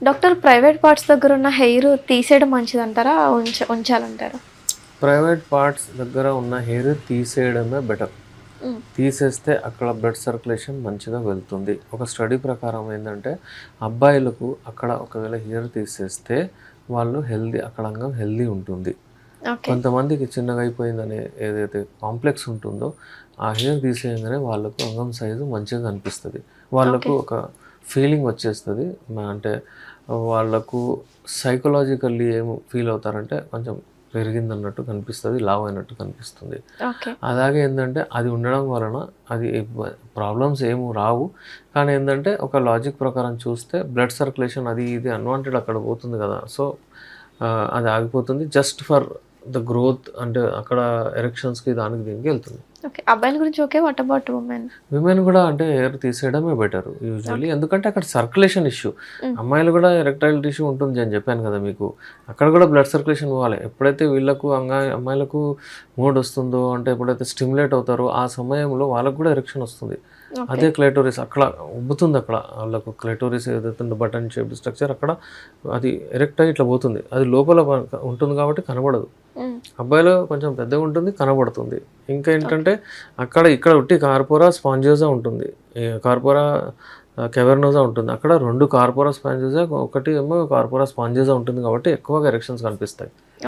Doctor private parts దగ్గర ఉన్న hair తీసేయడం మంచిదంటారా? ఉంచాలంటారా? ప్రైవేట్ పార్ట్స్ దగ్గర ఉన్న హెయిర్ తీసేయడమే బెటర్. హ్మ్. తీసేస్తే అక్కడ బ్లడ్ సర్క్యులేషన్ మంచిగా వెళ్తుంది. ఒక స్టడీ ప్రకారం ఏందంటే, అబ్బాయిలకు అక్కడ ఒకవేళ హెయిర్ తీసేస్తే వాళ్ళు అక్కడ అంగం హెల్తీ ఉంటుంది. ఓకే. కొంతమందికి చిన్నగా అయిపోయిందనే ఏదైతే కాంప్లెక్స్ ఉంటుందో, ఆ హెయిర్ తీసేయంగానే వాళ్ళకు అంగం సైజు మంచిగా కనిపిస్తది. వాళ్ళకు ఓకే. ఒక ఫీలింగ్ వచ్చేస్తది. అంటే వాళ్ళకు సైకలాజికల్లీ ఏం ఫీల్ అవుతారంటే కొంచెం పెరిగిందన్నట్టు కనిపిస్తది. లావైనట్టు కనిపిస్తుంది. ఓకే. అలాగే ఏందంటే అది ఉండడం వలన అది ప్రాబ్లమ్స్ ఏమి రావు. కానీ ఏందంటే ఒక లాజిక్ ప్రకారం చూస్తే బ్లడ్ సర్క్యులేషన్ అది ఇది అన్వాంటెడ్ అక్కడ పోతుంది కదా! సో, అది ఆగిపోతుంది. జస్ట్ ఫర్ ద గ్రోత్ అంటే అక్కడ ఎరెక్షన్స్‌కి దానికి దీనికి ఎళ్తుంది. ఓకే. అబ్బాయిల గురించి okay. What about women? Women గూడా అంటే హెయిర్ తీసేయడమే బెటరు యూజువల్లీ. ఓకే. ఎందుకంటే అక్కడ సర్క్యులేషన్ ఇష్యూ. హ్మ్. అమ్మాయిలు గూడా ఎరెక్టైల్ టిష్యూ ఉంటుంది అని జెప్పాను గదా మీకు. అక్కడ గూడా బ్లడ్ సర్క్యులేషన్ పోవాలి. ఎప్పుడైతే వీళ్ళకు అమ్మాయిలకు మూడొస్తుందో అంటే ఎప్పుడైతే స్టిమ్యులేట్ అవుతారో ఆ సమయంలో వాళ్ళకి గూడా ఎరెక్షన్ వస్తుంది. ఓకే. అదే క్లైటోరిస్ అక్కడ ఉబ్బుతుంది అక్కడ. ఆళ్ళకు క్లైటోరిస్ ఏదైతే ఉందో బటన్ షేప్డ్ స్ట్రక్చర్ అక్కడ అది ఎరెక్ట్ అయ్యి ఇట్లా పోతుంది. అది లోపల ఉంటుంది కాబట్టి కనబడదు. హ్మ్. అబ్బాయిలో కొంచెం పెద్దగా ఉంటుంది కనబడుతుంది. ఇంకా ఓకే. ఏంటంటే ఇక్కడ ఉట్టి కార్పోరా స్పాంజియోసా ఉంటుంది. ఈ కార్పోరా క్యావర్నోసా ఉంటుంది. అక్కడ 2 కార్పోరా స్పాంజియోసా ఒకటి ఏమో కార్పోరా స్పాంజియోసా ఉంటుంది కాబట్టి ఎక్కువగా ఎరెక్షన్స్ కనిపిస్తాయి.